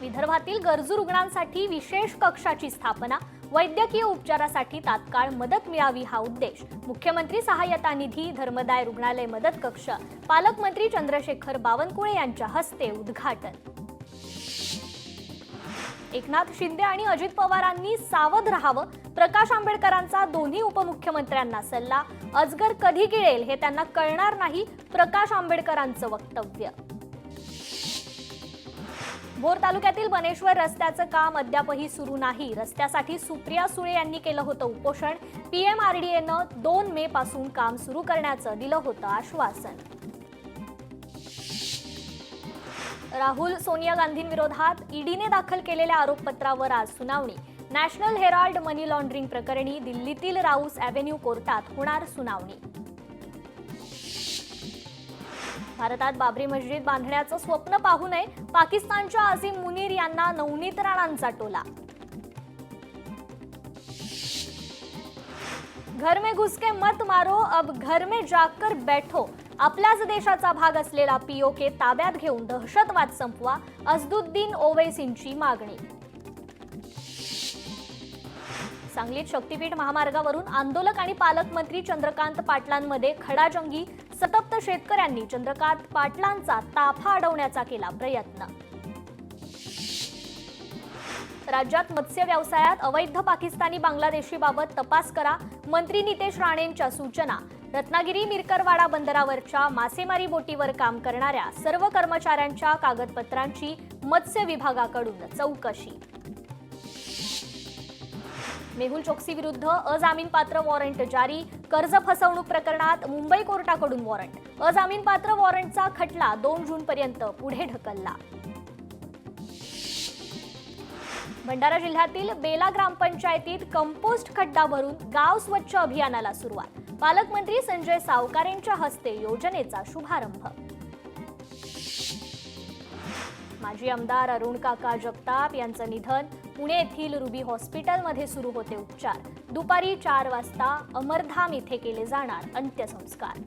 विदर्भातील गरजू रुग्णांसाठी विशेष कक्षाची स्थापना, वैद्यकीय उपचारासाठी तात्काळ मदत मिळावी हा उद्देश. मुख्यमंत्री सहाय्यता निधी धर्मदाय रुग्णालय मदत कक्ष पालकमंत्री चंद्रशेखर बावनकुळे यांच्या हस्ते उद्घाटन. एकनाथ शिंदे आणि अजित पवारांनी सावध राहावं, प्रकाश आंबेडकरांचा दोन्ही उपमुख्यमंत्र्यांना सल्ला. अजगर कधी गिळेल हे त्यांना कळणार नाही, प्रकाश आंबेडकरांचं वक्तव्य. भोर तालुक्यातील बनेश्वर रस्त्याचं काम अद्यापही सुरू नाही. रस्त्यासाठी सुप्रिया सुळे यांनी केलं होतं उपोषण. पीएमआरडीएनं 2 मे पासून काम सुरू करण्याचं दिलं होतं आश्वासन. राहुल सोनिया गांधींविरोधात ईडीने दाखल केलेल्या आरोपपत्रावर आज सुनावणी. नॅशनल हेराल्ड मनी लॉन्ड्रिंग प्रकरणी दिल्लीतील राऊस अॅव्हेन्यू कोर्टात होणार सुनावणी. भारतात बाबरी मस्जिद बांधण्याचं स्वप्न पाहू नये, पाकिस्तानच्या अझीम मुनीर यांना नवनीत राणांचा टोला. घर में घुस के मत मारो, अब घर में जाकर बैठो. आपल्याच देशाचा भाग असलेला पीओके ताब्यात घेऊन दहशतवाद संपवा, असदुद्दीन ओवैसींची मागणी. सांगलीत शक्तीपीठ महामार्गावरून आंदोलक आणि पालकमंत्री चंद्रकांत पाटलांमध्ये खडाजंगी. संतप्त शेतकऱ्यांनी चंद्रकांत पाटलांचा ताफा अडवण्याचा केला प्रयत्न. राज्यात मत्स्य व्यवसायात अवैध पाकिस्तानी बांगलादेशी बाबत तपास करा, मंत्री नितेश राणेंच्या सूचना. रत्नागिरी मिरकरवाडा बंदरावरच्या मासेमारी बोटीवर काम करणाऱ्या सर्व कर्मचाऱ्यांच्या कागदपत्रांची मत्स्य विभागाकडून चौकशी. मेहुल चोक्सी विरुद्ध अजामीनपात्र वॉरंट जारी. कर्ज फसवणूक प्रकरणात मुंबई कोर्टाकडून वॉरंट. अजामीनपात्र वॉरंटचा खटला 2 जूनपर्यंत पुढे ढकलला. भंडारा जिल्ह्यातील बेला ग्रामपंचायतीत कंपोस्ट खड्डा भरून गाव स्वच्छ अभियानाला सुरुवात. पालकमंत्री संजय सावकारेंच्या हस्ते योजनेचा शुभारंभ. माजी आमदार अरुण काका जगताप यांचं निधन. पुणे येथील रुबी हॉस्पिटलमध्ये सुरू होते उपचार. दुपारी 4 वाजता अमरधाम येथे केले जाणार अंत्यसंस्कार.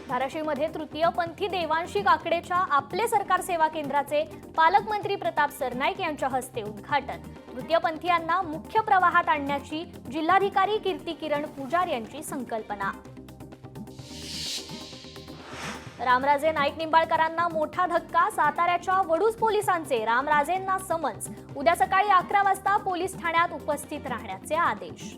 धाराशिवमध्ये तृतीयपंथी देवांशी काकडेच्या आपले सरकार सेवा केंद्राचे पालकमंत्री प्रताप सरनाईक यांच्या हस्ते उद्घाटन. तृतीयपंथीयांना मुख्य प्रवाहात आणण्याची जिल्हाधिकारी कीर्ती किरण पुजार यांची संकल्पना. रामराजे नाईक निंबाळकरांना मोठा धक्का. साताऱ्याच्या वडूज पोलिसांचे रामराजेंना समन्स. उद्या सकाळी 11 वाजता पोलीस ठाण्यात उपस्थित राहण्याचे आदेश.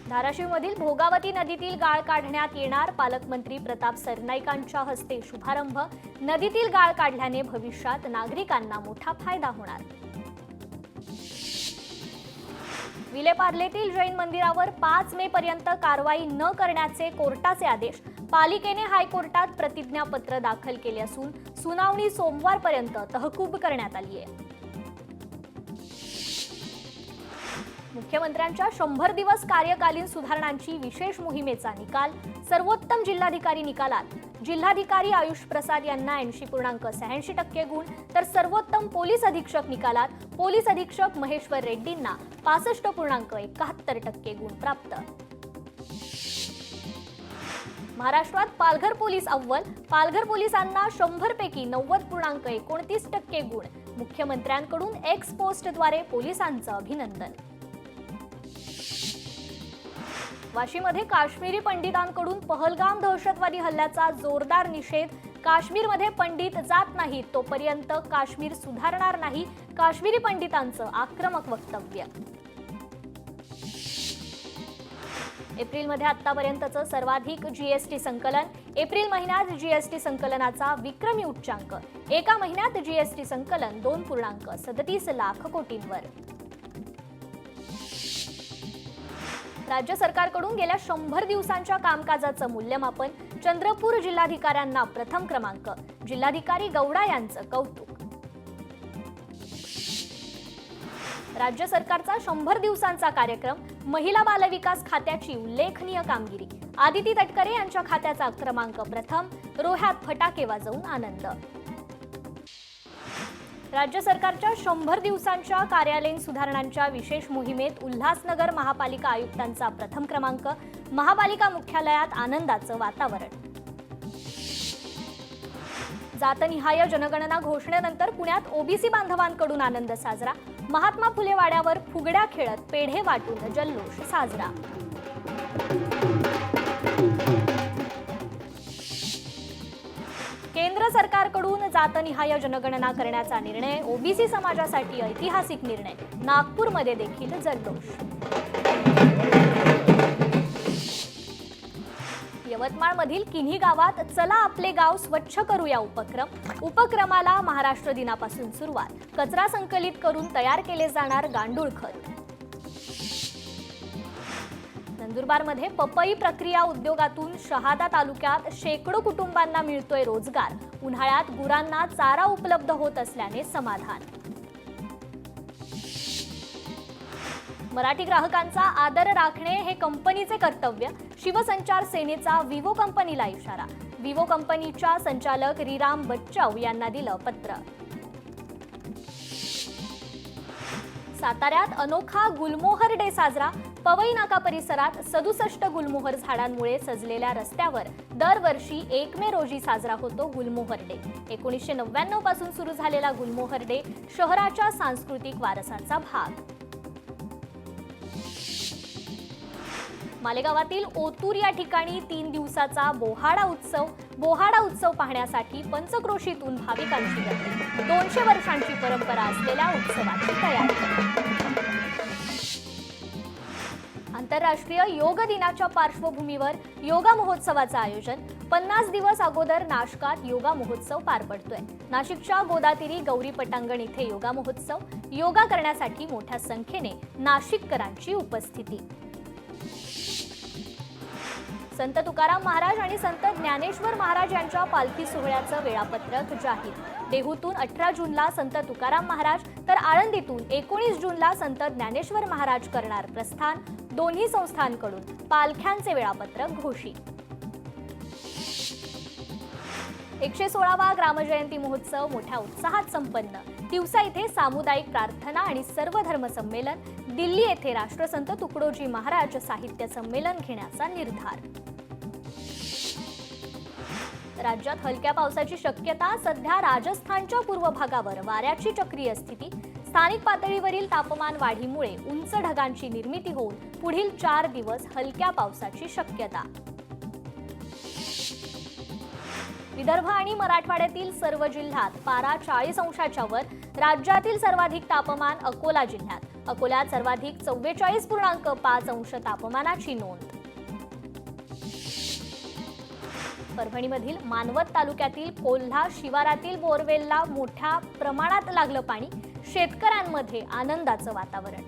धाराशिवमधील भोगावती नदीतील गाळ काढण्यात येणार. पालकमंत्री प्रताप सरनाईकांच्या हस्ते शुभारंभ. नदीतील गाळ काढल्याने भविष्यात नागरिकांना मोठा फायदा होणार. विलेपार्लेतील जैन मंदिरावर 5 मे पर्यंत कारवाई न करण्याचे कोर्टाचे आदेश. पालिकेने हायकोर्टात प्रतिज्ञापत्र दाखल केले असून सुनावणी सोमवारपर्यंत तहकूब करण्यात आली आहे. मुख्यमंत्र्यांच्या 100 दिवस कार्यकालीन सुधारणांची विशेष मोहिमेचा निकाल. सर्वोत्तम जिल्हाधिकारी निकालात जिल्हाधिकारी आयुष प्रसाद यांना 80.86% गुण, तर सर्वोत्तम पोलीस अधीक्षक निकालात पोलीस अधीक्षक महेश्वर रेड्डींना 65.71% गुण प्राप्त. महाराष्ट्रात पालघर पोलीस अव्वल. पालघर पोलिसांना 100 पैकी 90.29% गुण. मुख्यमंत्र्यांकडून एक्स पोस्टद्वारे पोलिसांचं अभिनंदन. वाशीमध्ये काश्मीरी पंडितांकडून पहलगाम दहशतवादी हल्ल्याचा जोरदार निषेध. काश्मीरमध्ये पंडित जात नाहीत तोपर्यंत काश्मीर सुधारणार नाही, काश्मीरी पंडितांचं आक्रमक वक्तव्य. एप्रिलमध्ये आतापर्यंतचं सर्वाधिक जीएसटी संकलन. एप्रिल महिन्यात जीएसटी संकलनाचा विक्रमी उच्चांक. एका महिन्यात जीएसटी संकलन 2.37 लाख कोटींवर. राज्य सरकारकडून गेल्या 100 दिवसांच्या कामकाजाचं मूल्यमापन. चंद्रपूर जिल्हाधिकाऱ्यांना प्रथम क्रमांक. जिल्हाधिकारी गौडा यांचं कौतुक. राज्य सरकारचा 100 दिवसांचा कार्यक्रम. महिला बालविकास खात्याची उल्लेखनीय कामगिरी. आदिती तटकरे यांच्या खात्याचा क्रमांक प्रथम. रोह्यात फटाके वाजवून आनंद. राज्य सरकारच्या 100 दिवसांच्या कार्यालयीन सुधारणांच्या विशेष मोहिमेत उल्हासनगर महापालिका आयुक्तांचा प्रथम क्रमांक. महापालिका मुख्यालयात आनंदाचं वातावरण. जातनिहाय जनगणना घोषणेनंतर पुण्यात ओबीसी बांधवांकडून आनंद साजरा. महात्मा फुले वाड्यावर फुगड्या खेळत पेढे वाटून जल्लोष साजरा. केंद्र सरकारकडून जातनिहाय जनगणना करण्याचा निर्णय ओबीसी समाजासाठी ऐतिहासिक निर्णय. नागपूरमध्ये देखील जल्लोष. यवतमाळमधील किन्ही गावात चला आपले गाव स्वच्छ करूया उपक्रमाला महाराष्ट्र दिनापासून सुरुवात. कचरा संकलित करून तयार केले जाणार गांडूळ खत. नंदुरबारमध्ये पपई प्रक्रिया उद्योगातून शहादा तालुक्यात शेकडो कुटुंबांना मिळतोय रोजगार. उन्हाळ्यात गुरांना चारा उपलब्ध होत असल्याने समाधान. मराठी ग्राहकांचा आदर राखणे हे कंपनीचे कर्तव्य. शिवसंचार सेनेचा विवो कंपनीला इशारा. विवो कंपनीच्या संचालक रीराम बच्चाव यांना दिलं पत्र. साताऱ्यात अनोखा गुलमोहर डे साजरा. पवई नाका परिसरात 67 गुलमोहर झाडांमुळे सजलेल्या रस्त्यावर दरवर्षी 1 मे रोजी साजरा होतो गुलमोहर डे. 1999 पासून सुरू झालेला गुलमोहर डे शहराच्या सांस्कृतिक वारसाचा भाग. मालेगावातील ओतूर या ठिकाणी 3 दिवसाचा बोहाडा उत्सव पाहण्यासाठी पंचक्रोशीतून भाविकांची गर्दी. 200 वर्षांची परंपरा असलेल्या उत्सवाची तयारी. आंतरराष्ट्रीय योग दिनाच्या पार्श्वभूमीवर योगा महोत्सवाचं आयोजन. 50 दिवस अगोदर नाशकात योगा महोत्सव पार पडतोय. नाशिकच्या गोदातीरी गौरी पटांगण इथे योगा महोत्सव. योगा करण्यासाठी मोठ्या संख्येने नाशिककरांची उपस्थिती. संत तुकाराम महाराज आणि संत ज्ञानेश्वर महाराज यांच्या पालखी सोहळ्याचं वेळापत्रक जाहीर. देहूतून 18 जूनला संत तुकाराम महाराज तर आळंदीतून 19 जूनला संत ज्ञानेश्वर महाराज करणार प्रस्थान. दोन्ही संस्थांकडून पालख्यांचे वेळापत्रक घोषित. 116वा ग्रामजयंती महोत्सव मोठ्या उत्साहात संपन्न. तिवसा इथे सामुदायिक प्रार्थना आणि सर्वधर्म संमेलन. दिल्ली येथे राष्ट्रसंत तुकडोजी महाराज साहित्य संमेलन घेण्याचा निर्धार. राज्यात हलक्या पावसाची शक्यता. सध्या राजस्थानच्या पूर्व भागावर वाऱ्याची चक्रीय स्थिती. स्थानिक पातळीवरील तापमान वाढीमुळे उंच ढगांची निर्मिती होऊन पुढील 4 दिवस हलक्या पावसाची शक्यता. विदर्भ आणि मराठवाड्यातील सर्व जिल्ह्यात पारा 40 अंशाच्या वर. राज्यातील सर्वाधिक तापमान अकोला जिल्ह्यात. अकोल्यात सर्वाधिक 44.5 अंश तापमानाची नोंद. परभणीमधील मानवत तालुक्यातील कोल्हा शिवारातील बोरवेलला मोठ्या प्रमाणात लागलं पाणी. शेतकऱ्यांमध्ये आनंदाचं वातावरण.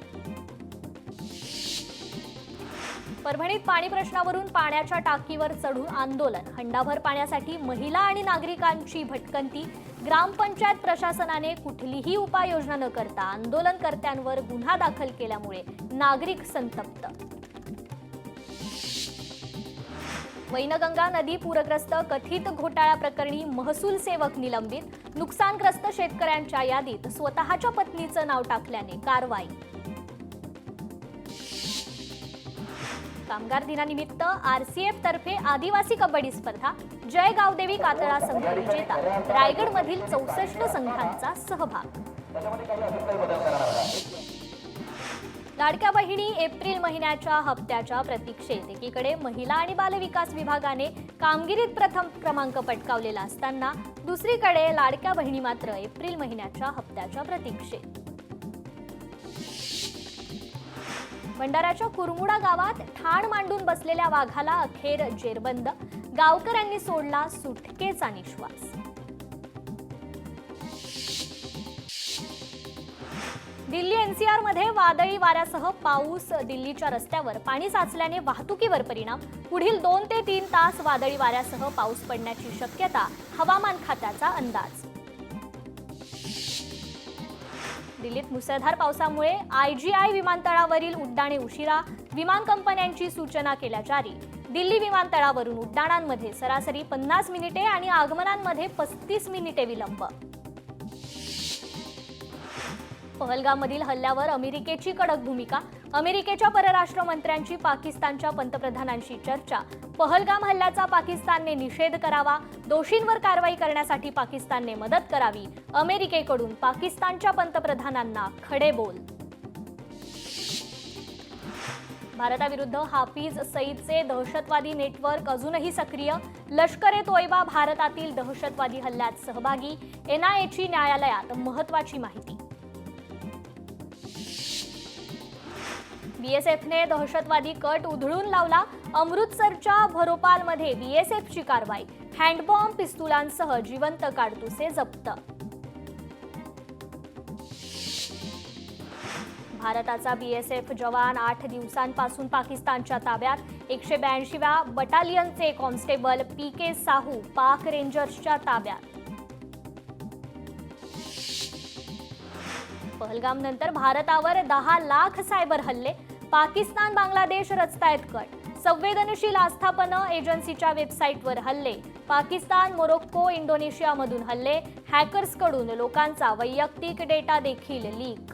परभणीत पाणी प्रश्नावरून पाण्याच्या टाकीवर चढून आंदोलन. हंडाभर पाण्यासाठी महिला आणि नागरिकांची भटकंती. ग्रामपंचायत प्रशासनाने कुठलीही उपाययोजना न करता आंदोलनकर्त्यांवर गुन्हा दाखल केल्यामुळे नागरिक संतप्त. वैनगंगा नदी पूरग्रस्त. कथित घोटाळ्याप्रकरणी महसूल सेवक निलंबित. नुकसानग्रस्त शेतकऱ्यांच्या यादीत स्वतःच्या पत्नीचं नाव टाकल्याने कारवाई. कामगार दिनानिमित्त आरसीएफ तर्फे आदिवासी कबड्डी स्पर्धा. जय गावदेवी कातळा संघ विजेता. रायगडमधील 64 संघांचा सहभाग. लाडक्या बहिणी एप्रिल महिन्याच्या हप्त्याच्या प्रतीक्षेत. एकीकडे महिला आणि बालविकास विभागाने कामगिरीत प्रथम क्रमांक पटकावलेला असताना दुसरीकडे लाडक्या बहिणी मात्र एप्रिल महिन्याच्या हप्त्याच्या प्रतीक्षेत. भंडाऱ्याच्या कुरमुडा गावात ठाण मांडून बसलेल्या वाघाला अखेर जेरबंद. गावकऱ्यांनी सोडला सुटकेचा निश्वास. दिल्ली एनसीआर मध्ये वादळी वाऱ्यासह पाऊस. दिल्लीच्या रस्त्यावर पाणी साचल्याने वाहतुकीवर परिणाम. पुढील 2 ते 3 तास वादळी वाऱ्यासह पाऊस पडण्याची शक्यता. हवामान खात्याचा अंदाज. दिल्लीत मुसळधार पावसामुळे आयजीआय विमानतळावरील उड्डाणे उशिरा. विमान कंपन्यांची सूचना केल्या जारी. दिल्ली विमानतळावरून उड्डाणांमध्ये सरासरी 50 मिनिटे आणि आगमनांमध्ये 35 मिनिटे विलंब. पहलगाममधील हल्ल्यावर अमेरिकेची कडक भूमिका, अमेरिकेच्या परराष्ट्र मंत्र्यांची पाकिस्तानच्या पंतप्रधानांशी चर्चा, पहलगाम हल्ल्याचा पाकिस्तानने निषेध करावा, दोषींवर कारवाई करण्यासाठी पाकिस्तानने मदत करावी, अमेरिकेकडून पाकिस्तानच्या पंतप्रधानांना खडे बोल. भारताविरुद्ध हाफिज सईदचे दहशतवादी नेटवर्क अजूनही सक्रिय, लष्कर-ए-तोयबा भारतातील दहशतवादी हल्ल्यात सहभागी, एनआयएची न्यायालयात महत्त्वाची माहिती. बीएसएफने दहशतवादी कट उधळून लावला, अमृतसरच्या भोपालमध्ये बीएसएफची कारवाई, हँडबॉम्ब पिस्तुलांसह जिवंत काडतुसे जप्त. भारताचा बीएसएफ जवान 8 दिवसांपासून पाकिस्तानच्या ताब्यात, 182व्या बटालियनचे कॉन्स्टेबल पीके साहू पाक रेंजर्सच्या ताब्यात. पहलगामनंतर भारतावर 10 लाख सायबर हल्ले, पाकिस्तान बांगलादेश रचतायत कट, संवेदनशील आस्थापनं एजन्सीच्या वेबसाईटवर हल्ले, पाकिस्तान मोरोक्को इंडोनेशियामधून हल्ले, हॅकर्सकडून लोकांचा वैयक्तिक डेटा देखील लीक.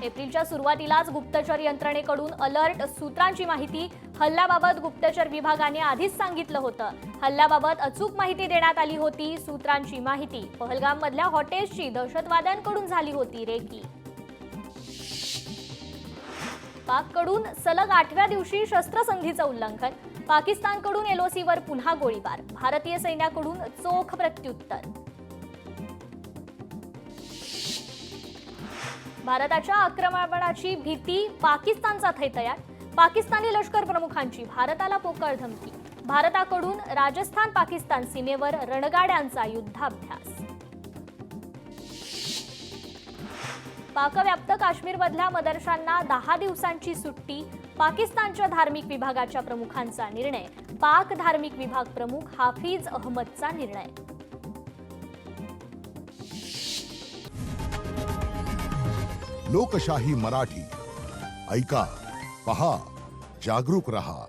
एप्रिलच्या सुरुवातीलाच गुप्तचर यंत्रणेकडून अलर्ट, सूत्रांची माहिती, हल्ल्याबाबत गुप्तचर विभागाने आधीच सांगितलं होतं. हल्ल्याबाबत अचूक माहिती देण्यात आली होती. सूत्रांची माहिती, पहलगाममधल्या हॉटेल्सची दहशतवाद्यांकडून झाली होती रेकी. पाककडून सलग 8व्या दिवशी शस्त्रसंधीचं उल्लंघन, पाकिस्तानकडून एलओसीवर पुन्हा गोळीबार, भारतीय सैन्याकडून चोख प्रत्युत्तर. भारताच्या आक्रमणाची भीती, पाकिस्तानचा थैतयार, पाकिस्तानी लष्कर प्रमुखांची भारताला पोकळ धमकी, भारताकडून राजस्थान पाकिस्तान सीमेवर रणगाड्यांचा युद्धाभ्यास. पाकव्याप्त काश्मीरमधल्या मदरशांना 10 दिवसांची सुट्टी, पाकिस्तानच्या धार्मिक विभागाच्या प्रमुखांचा निर्णय, पाक धार्मिक विभाग प्रमुख हाफिज अहमदचा निर्णय. लोकशाही मराठी ऐका, पहा, जागरूक रहा.